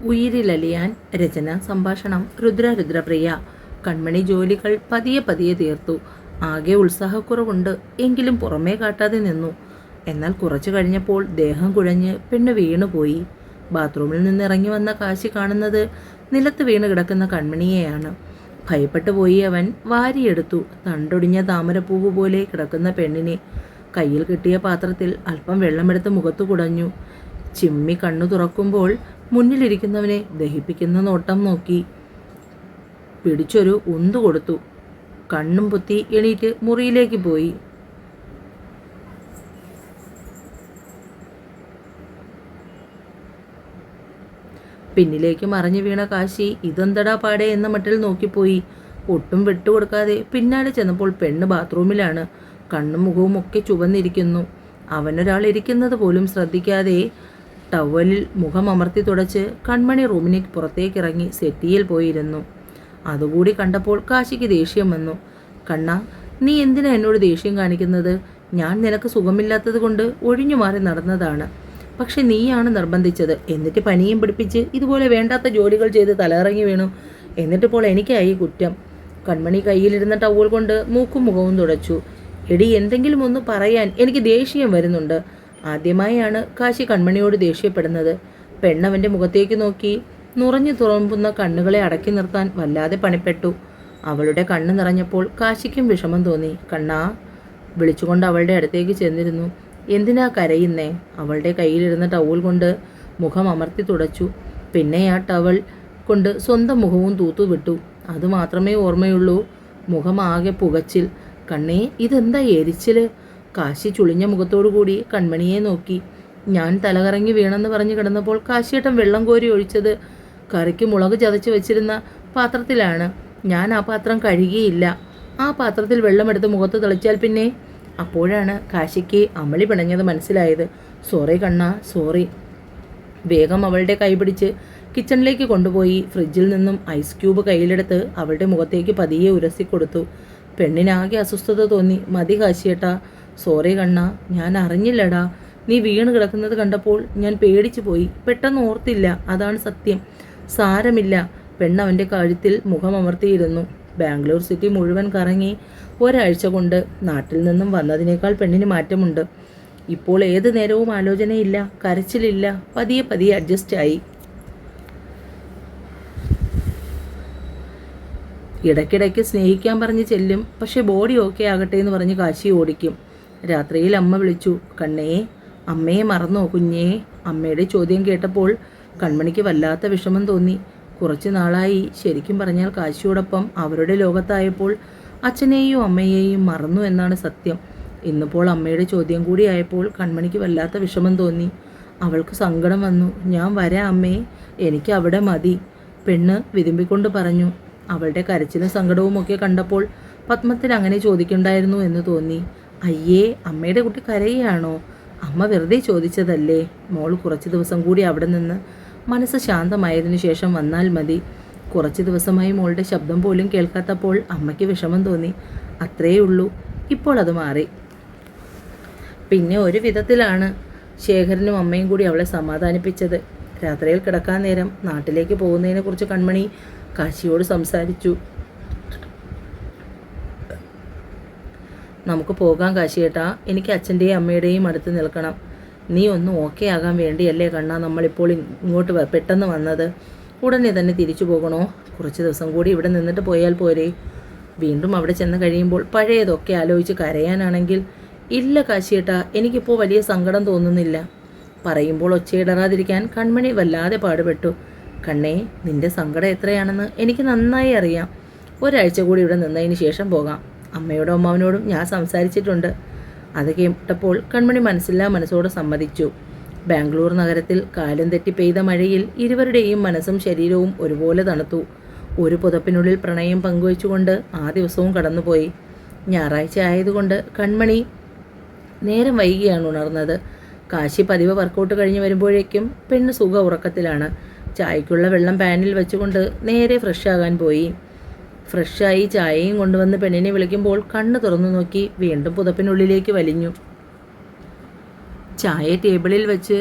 ഉയിരിലലിയാൻ. രചന സംഭാഷണം രുദ്രപ്രിയ. കൺമണി ജോലികൾ പതിയെ പതിയെ തീർത്തു. ആകെ ഉത്സാഹക്കുറവുണ്ട്, എങ്കിലും പുറമേ കാട്ടാതെ നിന്നു. എന്നാൽ കുറച്ചു കഴിഞ്ഞപ്പോൾ ദേഹം കുഴഞ്ഞ് പെണ്ണ് വീണുപോയി. ബാത്റൂമിൽ നിന്നിറങ്ങി വന്ന കാശി കാണുന്നത് നിലത്ത് വീണ് കിടക്കുന്ന കൺമണിയെയാണ്. ഭയപ്പെട്ടു പോയി അവൻ വാരിയെടുത്തു. തണ്ടൊടിഞ്ഞ താമരപ്പൂവ് പോലെ കിടക്കുന്ന പെണ്ണിനെ കയ്യിൽ കിട്ടിയ പാത്രത്തിൽ അല്പം വെള്ളമെടുത്ത് മുഖത്തു കുടഞ്ഞു. ചിമ്മി കണ്ണു തുറക്കുമ്പോൾ മുന്നിലിരിക്കുന്നവനെ ദഹിപ്പിക്കുന്ന നോട്ടം നോക്കി. പിടിച്ചൊരു ഉന്തു കൊടുത്തു. കണ്ണും പൊത്തി എണീറ്റ് മുറിയിലേക്ക് പോയി. പിന്നിലേക്ക് മറിഞ്ഞു വീണ കാശി ഇതെന്തടാ പാടെ എന്ന മട്ടിൽ നോക്കിപ്പോയി. ഒട്ടും വിട്ടുകൊടുക്കാതെ പിന്നാലെ ചെന്നപ്പോൾ പെണ്ണ് ബാത്റൂമിലാണ്. കണ്ണും മുഖവും ഒക്കെ ചുവന്നിരിക്കുന്നു. അവനൊരാൾ ഇരിക്കുന്നത് പോലും ശ്രദ്ധിക്കാതെ ടവലിൽ മുഖം അമർത്തി തുടച്ച് കൺമണി റൂമിന് പുറത്തേക്കിറങ്ങി സെറ്റിയിൽ പോയിരുന്നു. അതുകൂടി കണ്ടപ്പോൾ കാശിക്ക് ദേഷ്യം വന്നു. കണ്ണാ, നീ എന്തിനാ എന്നോട് ദേഷ്യം കാണിക്കുന്നത്? ഞാൻ നിനക്ക് സുഖമില്ലാത്തത് കൊണ്ട് ഒഴിഞ്ഞു മാറി നടന്നതാണ്. പക്ഷെ നീയാണ് നിർബന്ധിച്ചത്. എന്നിട്ട് പനിയും പിടിപ്പിച്ച് ഇതുപോലെ വേണ്ടാത്ത ജോലികൾ ചെയ്ത് തലയിറങ്ങി വീണു. എന്നിട്ടിപ്പോൾ എനിക്കായി കുറ്റം. കൺമണി കയ്യിലിരുന്ന ടവൽ കൊണ്ട് മൂക്കും മുഖവും തുടച്ചു. എടി, എന്തെങ്കിലും ഒന്ന് പറയാൻ, എനിക്ക് ദേഷ്യം വരുന്നുണ്ട്. ആദ്യമായാണ് കാശി കൺമണിയോട് ദേഷ്യപ്പെടുന്നത്. പെണ്ണവൻ്റെ മുഖത്തേക്ക് നോക്കി നുറഞ്ഞു തുറമ്പുന്ന കണ്ണുകളെ അടക്കി നിർത്താൻ വല്ലാതെ പണിപ്പെട്ടു. അവളുടെ കണ്ണ് നിറഞ്ഞപ്പോൾ കാശിക്കും വിഷമം തോന്നി. കണ്ണാ വിളിച്ചുകൊണ്ട് അവളുടെ അടുത്തേക്ക് ചെന്നിരുന്നു. എന്തിനാ കരയുന്നേ? അവളുടെ കയ്യിലിരുന്ന ടവൽ കൊണ്ട് മുഖം അമർത്തി തുടച്ചു. പിന്നെ ആ ടവൽ കൊണ്ട് സ്വന്തം മുഖവും തൂത്തുവിട്ടു. അതുമാത്രമേ ഓർമ്മയുള്ളൂ. മുഖമാകെ പുകച്ചിൽ. കണ്ണേ, ഇതെന്താ എരിച്ചില്? കാശി ചുളിഞ്ഞ മുഖത്തോടു കൂടി കൺമണിയെ നോക്കി. ഞാൻ തലകറങ്ങി വീണെന്ന് പറഞ്ഞു കിടന്നപ്പോൾ കാശിയേട്ടൻ വെള്ളം കോരി ഒഴിച്ചത് കറിക്ക് മുളക് ചതച്ച് വെച്ചിരുന്ന പാത്രത്തിലാണ്. ഞാൻ ആ പാത്രം കഴുകിയില്ല. ആ പാത്രത്തിൽ വെള്ളമെടുത്ത് മുഖത്ത് തെളിച്ചാൽ പിന്നെ? അപ്പോഴാണ് കാശിക്ക് അമളി പിണഞ്ഞത് മനസ്സിലായത്. സോറി കണ്ണാ, സോറി. വേഗം അവളുടെ കൈ പിടിച്ച് കിച്ചണിലേക്ക് കൊണ്ടുപോയി ഫ്രിഡ്ജിൽ നിന്നും ഐസ് ക്യൂബ് കയ്യിലെടുത്ത് അവളുടെ മുഖത്തേക്ക് പതിയെ ഉരസിക്കൊടുത്തു. പെണ്ണിനാകെ അസ്വസ്ഥത തോന്നി. മതി കാശിയേട്ടാ, സോറി കണ്ണാ, ഞാൻ അറിഞ്ഞില്ലടാ. നീ വീണ് കിടക്കുന്നത് കണ്ടപ്പോൾ ഞാൻ പേടിച്ചു പോയി. പെട്ടെന്ന് ഓർത്തില്ല, അതാണ് സത്യം. സാരമില്ല. പെണ്ണവൻ്റെ കഴുത്തിൽ മുഖമമർത്തിയിരുന്നു. ബാംഗ്ലൂർ സിറ്റി മുഴുവൻ കറങ്ങി ഒരാഴ്ച കൊണ്ട് നാട്ടിൽ നിന്നും വന്നതിനേക്കാൾ പെണ്ണിന് മാറ്റമുണ്ട്. ഇപ്പോൾ ഏത് നേരവും ആലോചനയില്ല, കരച്ചിലില്ല. പതിയെ പതിയെ അഡ്ജസ്റ്റായി. ഇടയ്ക്കിടയ്ക്ക് സ്നേഹിക്കാൻ പറഞ്ഞ് ചെല്ലും. പക്ഷെ ബോഡി ഓക്കെ ആകട്ടെ എന്ന് പറഞ്ഞ് കാശി ഓടിക്കും. രാത്രിയിൽ അമ്മ വിളിച്ചു. കണ്ണേ, അമ്മയെ മറന്നോ കുഞ്ഞേ? അമ്മയുടെ ചോദ്യം കേട്ടപ്പോൾ കൺമണിക്ക് വല്ലാത്ത വിഷമം തോന്നി. കുറച്ച് നാളായി ശരിക്കും പറഞ്ഞാൽ കാശിയോടൊപ്പം അവരുടെ ലോകത്തായപ്പോൾ അച്ഛനെയും അമ്മയെയും മറന്നു എന്നാണ് സത്യം. ഇന്നിപ്പോൾ അമ്മയുടെ ചോദ്യം കൂടിയായപ്പോൾ കൺമണിക്ക് വല്ലാത്ത വിഷമം തോന്നി. അവൾക്ക് സങ്കടം വന്നു. ഞാൻ വരാം അമ്മേ, എനിക്ക് അവിടെ മതി, പെണ്ണ് വിതുമ്പിക്കൊണ്ട് പറഞ്ഞു. അവളുടെ കരച്ചിലും സങ്കടവും ഒക്കെ കണ്ടപ്പോൾ പത്മത്തിന് അങ്ങനെ ചോദിക്കണ്ടായിരുന്നു എന്ന് തോന്നി. അയ്യേ, അമ്മയുടെ കുട്ടി കരയുകയാണോ? അമ്മ വെറുതെ ചോദിച്ചതല്ലേ. മോൾ കുറച്ച് ദിവസം കൂടി അവിടെ നിന്ന് മനസ്സ് ശാന്തമായതിനു ശേഷം വന്നാൽ മതി. കുറച്ച് ദിവസമായി മോളുടെ ശബ്ദം പോലും കേൾക്കാത്തപ്പോൾ അമ്മയ്ക്ക് വിഷമം തോന്നി. അത്രയേ ഉള്ളൂ. ഇപ്പോൾ അത് മാറി. പിന്നെ ഒരു വിധത്തിലാണ് ശേഖരനും അമ്മയും കൂടി അവളെ സമാധാനിപ്പിച്ചത്. രാത്രിയിൽ കിടക്കാൻ നേരം നാട്ടിലേക്ക് പോകുന്നതിനെക്കുറിച്ച് കൺമണി കാശിയോട് സംസാരിച്ചു. നമുക്ക് പോകാം കാശിയേട്ടാ, എനിക്ക് അച്ഛൻ്റെയും അമ്മയുടെയും അടുത്ത് നിൽക്കണം. നീ ഒന്ന് ഓക്കെ ആകാൻ വേണ്ടിയല്ലേ കണ്ണാ നമ്മളിപ്പോൾ ഇങ്ങോട്ട് പെട്ടെന്ന് വന്നത്? ഉടനെ തന്നെ തിരിച്ചു പോകണോ? കുറച്ച് ദിവസം കൂടി ഇവിടെ നിന്നിട്ട് പോയാൽ പോരെ? വീണ്ടും അവിടെ ചെന്ന് കഴിയുമ്പോൾ പഴയതൊക്കെ ആലോചിച്ച് കരയാനാണെങ്കിൽ? ഇല്ല കാശിയേട്ടാ, എനിക്കിപ്പോൾ വലിയ സങ്കടം തോന്നുന്നില്ല. പറയുമ്പോൾ ഒച്ചയിടറാതിരിക്കാൻ കൺമണി വല്ലാതെ പാടുപെട്ടു. കണ്ണേ, നിന്റെ സങ്കടം എത്രയാണെന്ന് എനിക്ക് നന്നായി അറിയാം. ഒരാഴ്ച കൂടി ഇവിടെ നിന്നതിന് ശേഷം പോകാം. അമ്മയോടും അമ്മാവനോടും ഞാൻ സംസാരിച്ചിട്ടുണ്ട്. അത് കേട്ടപ്പോൾ കൺമണി മനസ്സോടെ സമ്മതിച്ചു. ബാംഗ്ലൂർ നഗരത്തിൽ കാലം തെറ്റി പെയ്ത മഴയിൽ ഇരുവരുടെയും മനസ്സും ശരീരവും ഒരുപോലെ തണുത്തു. ഒരു പുതപ്പിനുള്ളിൽ പ്രണയം പങ്കുവെച്ചുകൊണ്ട് ആ ദിവസവും കടന്നുപോയി. ഞായറാഴ്ച ആയതുകൊണ്ട് കൺമണി നേരം വൈകിയാണ് ഉണർന്നത്. കാശി പതിവ് വർക്കൗട്ട് കഴിഞ്ഞ് വരുമ്പോഴേക്കും പെണ്ണ് സുഖ ഉറക്കത്തിലാണ്. ചായക്കുള്ള വെള്ളം പാനിൽ വെച്ചുകൊണ്ട് നേരെ ഫ്രഷാകാൻ പോയി. ഫ്രഷായി ചായയും കൊണ്ടുവന്ന് പെണ്ണിനെ വിളിക്കുമ്പോൾ കണ്ണ് തുറന്നു നോക്കി വീണ്ടും പുതപ്പിനുള്ളിലേക്ക് വലിഞ്ഞു. ചായ ടേബിളിൽ വെച്ച്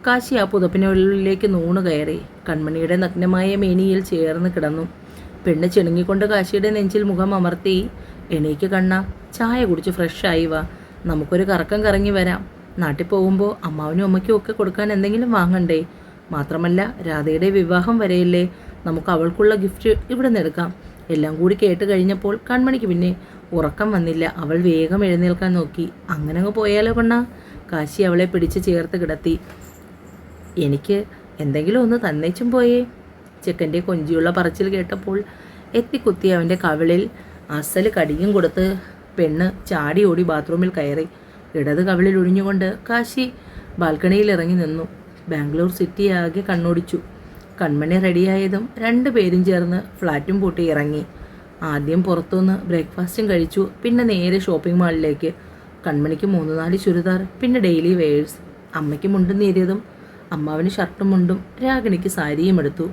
കാശി ആ പുതപ്പിനുള്ളിലേക്ക് നൂണ് കയറി കൺമണിയുടെ നഗ്നമായ മേനിയിൽ ചേർന്ന് കിടന്നു. പെണ്ണ് ചിണുങ്ങിക്കൊണ്ട് കാശിയുടെ നെഞ്ചിൽ മുഖം അമർത്തി. എണീക്ക് കണ്ണ, ചായ കുടിച്ച് ഫ്രഷായി വാ, നമുക്കൊരു കറക്കം കറങ്ങി വരാം. നാട്ടിൽ പോകുമ്പോൾ അമ്മാവനും അമ്മയ്ക്കും ഒക്കെ കൊടുക്കാൻ എന്തെങ്കിലും വാങ്ങണ്ടേ? മാത്രമല്ല രാധയുടെ വിവാഹം വരെയല്ലേ, നമുക്ക് അവൾക്കുള്ള ഗിഫ്റ്റ് ഇവിടെ നിന്ന് എടുക്കാം. എല്ലാം കൂടി കേട്ട് കഴിഞ്ഞപ്പോൾ കൺമണിക്ക് പിന്നെ ഉറക്കം വന്നില്ല. അവൾ വേഗം എഴുന്നേൽക്കാൻ നോക്കി. അങ്ങനെ അങ്ങ് പോയാലോ കണ്ണ? കാശി അവളെ പിടിച്ച് ചേർത്ത് കിടത്തി. എനിക്ക് എന്തെങ്കിലും ഒന്ന് തന്നേച്ചും പോയേ. ചെക്കൻ്റെ കൊഞ്ചിയുള്ള പറച്ചിൽ കേട്ടപ്പോൾ എത്തിക്കുത്തി അവൻ്റെ കവിളിൽ അസൽ കടിയും കൊടുത്ത് പെണ്ണ് ചാടി ഓടി ബാത്റൂമിൽ കയറി. ഇടത് കവിളിൽ ഒഴിഞ്ഞുകൊണ്ട് കാശി ബാൽക്കണിയിൽ ഇറങ്ങി നിന്നു. ബാംഗ്ലൂർ സിറ്റി ആകെ കണ്ണോടിച്ചു. കൺമണി റെഡിയായതും രണ്ടുപേരും ചേർന്ന് ഫ്ലാറ്റും പൂട്ടി ഇറങ്ങി. ആദ്യം പുറത്തുനിന്ന് ബ്രേക്ക്ഫാസ്റ്റും കഴിച്ചു. പിന്നെ നേരെ ഷോപ്പിംഗ് മാളിലേക്ക്. കൺമണിക്ക് 3-4 ചുരിദാർ, പിന്നെ ഡെയിലി വെയേഴ്സ്. അമ്മയ്ക്ക് മുണ്ടും നേരിയതും, അമ്മാവിന് ഷർട്ടും മുണ്ടും, രാഗിണിക്ക് സാരിയും എടുത്തു.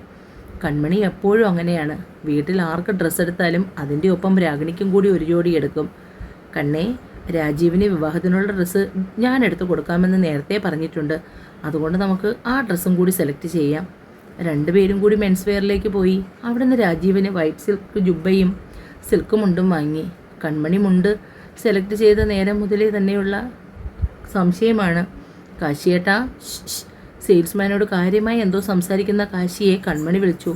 കൺമണി എപ്പോഴും അങ്ങനെയാണ്. വീട്ടിൽ ആർക്ക് ഡ്രസ്സ് എടുത്താലും അതിൻ്റെ ഒപ്പം രാഗിണിക്കും കൂടി ഒരു ജോഡി എടുക്കും. കണ്ണേ, രാജീവിന് വിവാഹത്തിനുള്ള ഡ്രസ്സ് ഞാൻ എടുത്ത് കൊടുക്കാമെന്ന് നേരത്തെ പറഞ്ഞിട്ടുണ്ട്. അതുകൊണ്ട് നമുക്ക് ആ ഡ്രസ്സും കൂടി സെലക്ട് ചെയ്യാം. രണ്ടുപേരും കൂടി മെൻസ് വെയറിലേക്ക് പോയി. അവിടുന്ന് രാജീവിന് വൈറ്റ് സിൽക്ക് ജുബ്ബയും സിൽക്ക് മുണ്ടും വാങ്ങി. കൺമണി മുണ്ട് സെലക്ട് ചെയ്ത നേരം മുതലേ തന്നെയുള്ള സംശയമാണ്. കാശിയേട്ടാ, സെയിൽസ്മാനോട് കാര്യമായി എന്തോ സംസാരിക്കുന്ന കാശിയെ കൺമണി വിളിച്ചു.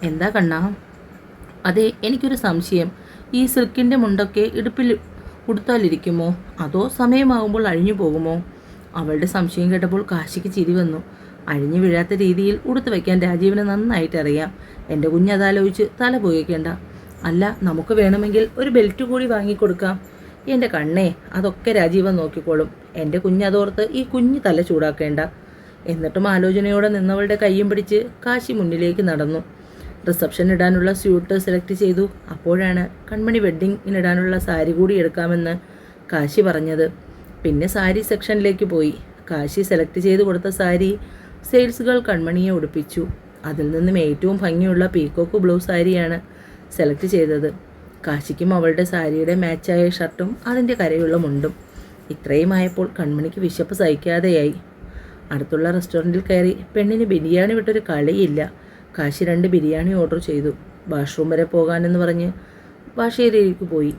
എന്താ കണ്ണാ? അതെ, എനിക്കൊരു സംശയം. ഈ സിൽക്കിൻ്റെ മുണ്ടൊക്കെ ഇടുപ്പിൽ ഉടുത്താലിരിക്കുമോ അതോ സമയമാകുമ്പോൾ അഴിഞ്ഞു പോകുമോ? അവളുടെ സംശയം കേട്ടപ്പോൾ കാശിക്ക് ചിരി വന്നു. അഴിഞ്ഞു വീഴാത്ത രീതിയിൽ ഉടുത്തു വയ്ക്കാൻ രാജീവിന് നന്നായിട്ടറിയാം. എൻ്റെ കുഞ്ഞതാലോചിച്ച് തല പോയിക്കേണ്ട. അല്ല, നമുക്ക് വേണമെങ്കിൽ ഒരു ബെൽറ്റ് കൂടി വാങ്ങിക്കൊടുക്കാം. എൻ്റെ കണ്ണേ, അതൊക്കെ രാജീവൻ നോക്കിക്കോളും. എൻ്റെ കുഞ്ഞതോർത്ത് ഈ കുഞ്ഞ് തല ചൂടാക്കേണ്ട. എന്നിട്ടും ആലോചനയോടെ നിന്നവളുടെ കയ്യും പിടിച്ച് കാശി മുന്നിലേക്ക് നടന്നു. റിസപ്ഷൻ ഇടാനുള്ള സ്യൂട്ട് സെലക്ട് ചെയ്തു. അപ്പോഴാണ് കൺമണി വെഡ്ഡിങ്ങിനിടാനുള്ള സാരി കൂടി എടുക്കാമെന്ന് കാശി പറഞ്ഞത്. പിന്നെ സാരി സെക്ഷനിലേക്ക് പോയി. കാശി സെലക്ട് ചെയ്ത് കൊടുത്ത സാരി സെയിൽസ് ഗേൾ കൺമണിയെ ഉടുപ്പിച്ചു. അതിൽ നിന്നും ഏറ്റവും ഭംഗിയുള്ള പീക്കോക്ക് ബ്ലൂ സാരിയാണ് സെലക്ട് ചെയ്തത്. കാശിക്കും അവളുടെ സാരിയുടെ മാച്ചായ ഷർട്ടും അതിൻ്റെ കരയുള്ള മുണ്ടും. ഇത്രയുമായപ്പോൾ കൺമണിക്ക് വിശപ്പ് സഹിക്കാതെയായി. അടുത്തുള്ള റെസ്റ്റോറൻറ്റിൽ കയറി. പെണ്ണിന് ബിരിയാണി വിട്ടൊരു കളിയില്ല. കാശി 2 ബിരിയാണി ഓർഡർ ചെയ്തു. വാഷ്റൂം വരെ പോകാനെന്ന് പറഞ്ഞ് വാഷേരിയിലേക്ക് പോയി.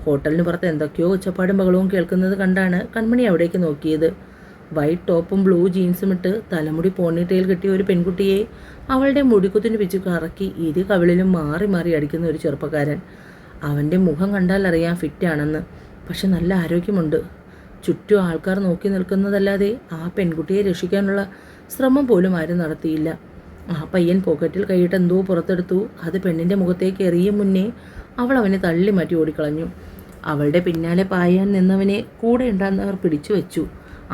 ഹോട്ടലിന് പുറത്ത് എന്തൊക്കെയോ ഒച്ചപ്പാടും ബഹളവും കേൾക്കുന്നത് കണ്ടാണ് കൺമണി അവിടേക്ക് നോക്കിയത്. വൈറ്റ് ടോപ്പും ബ്ലൂ ജീൻസും ഇട്ട് തലമുടി പോണിറ്റെയിൽ കെട്ടിയ ഒരു പെൺകുട്ടിയെ അവളുടെ മുടിക്കുത്തിന് പിച്ച് കറക്കി ഇരു കവിളിലും മാറി മാറി അടിക്കുന്ന ഒരു ചെറുപ്പക്കാരൻ. അവൻ്റെ മുഖം കണ്ടാൽ അറിയാം ഫിറ്റാണെന്ന്. പക്ഷെ നല്ല ആരോഗ്യമുണ്ട്. ചുറ്റും ആൾക്കാർ നോക്കി നിൽക്കുന്നതല്ലാതെ ആ പെൺകുട്ടിയെ രക്ഷിക്കാനുള്ള ശ്രമം പോലും ആരും നടത്തിയില്ല. ആ പയ്യൻ പോക്കറ്റിൽ കൈയിട്ട് എന്തോ പുറത്തെടുത്തു. അത് പെണ്ണിൻ്റെ മുഖത്തേക്ക് എറിയും മുന്നേ അവൾ അവനെ തള്ളി മാറ്റി ഓടിക്കളഞ്ഞു. അവളുടെ പിന്നാലെ പായാൻ നിന്നവനെ കൂടെ ഉണ്ടാകുന്നവർ പിടിച്ചു വെച്ചു.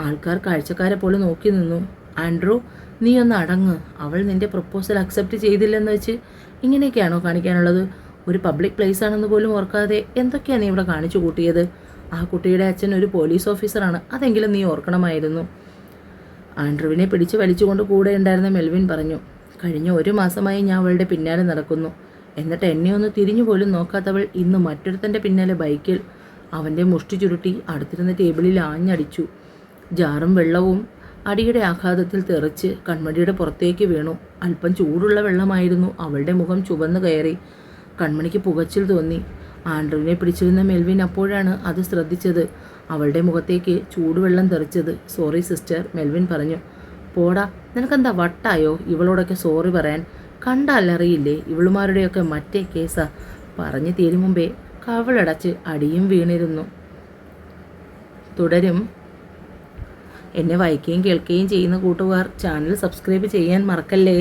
ആൾക്കാർ കാഴ്ചക്കാരെ പോലെ നോക്കി നിന്നു. ആൻഡ്രൂ, നീ ഒന്ന് അടങ്ങ്. അവൾ നിൻ്റെ പ്രപ്പോസൽ അക്സെപ്റ്റ് ചെയ്തില്ലെന്ന് വെച്ച് ഇങ്ങനെയൊക്കെയാണോ കാണിക്കാനുള്ളത്? ഒരു പബ്ലിക് പ്ലേസ് ആണെന്ന് പോലും ഓർക്കാതെ എന്തൊക്കെയാണ് നീ ഇവിടെ കാണിച്ചു കൂട്ടിയത്? ആ കുട്ടിയുടെ അച്ഛൻ ഒരു പോലീസ് ഓഫീസറാണ്. അതെങ്കിലും നീ ഓർക്കണമായിരുന്നു. ആൻഡ്രുവിനെ പിടിച്ച് വലിച്ചുകൊണ്ട് കൂടെ ഉണ്ടായിരുന്ന മെൽവിൻ പറഞ്ഞു. കഴിഞ്ഞ 1 മാസമായി ഞാൻ അവളുടെ പിന്നാലെ നടക്കുന്നു. എന്നിട്ട് എന്നെ ഒന്ന് തിരിഞ്ഞു പോലും നോക്കാത്തവൾ ഇന്ന് മറ്റൊരുത്തൻ്റെ പിന്നാലെ ബൈക്കിൽ. അവൻ്റെ മുഷ്ടി ചുരുട്ടി അടുത്തിരുന്ന ടേബിളിൽ ആഞ്ഞടിച്ചു. ജാറും വെള്ളവും അടിയുടെ ആഘാതത്തിൽ തെറിച്ച് കൺമണിയുടെ പുറത്തേക്ക് വീണു. അല്പം ചൂടുള്ള വെള്ളമായിരുന്നു. അവളുടെ മുഖം ചുവന്നു കയറി. കൺമണിക്ക് പുകച്ചിൽ തോന്നി. ആൻഡ്രുവിനെ പിടിച്ചിരുന്ന മെൽവിൻ അപ്പോഴാണ് അത് ശ്രദ്ധിച്ചത്. അവളുടെ മുഖത്തേക്ക് ചൂടുവെള്ളം തെറിച്ചത്. സോറി സിസ്റ്റർ, മെൽവിൻ പറഞ്ഞു. പോടാ, നിനക്കെന്താ വട്ടായോ ഇവളോടൊക്കെ സോറി പറയാൻ? കണ്ടാലറിയില്ലേ ഇവളുമാരുടെയൊക്കെ മറ്റേ കേസാ. പറഞ്ഞു തീരും മുമ്പേ കവിളടച്ച് അടിയും വീണിരുന്നു. തുടരും. എന്നെ വായിക്കുകയും കേൾക്കുകയും ചെയ്യുന്ന കൂട്ടുകാർ ചാനൽ സബ്സ്ക്രൈബ് ചെയ്യാൻ മറക്കല്ലേ.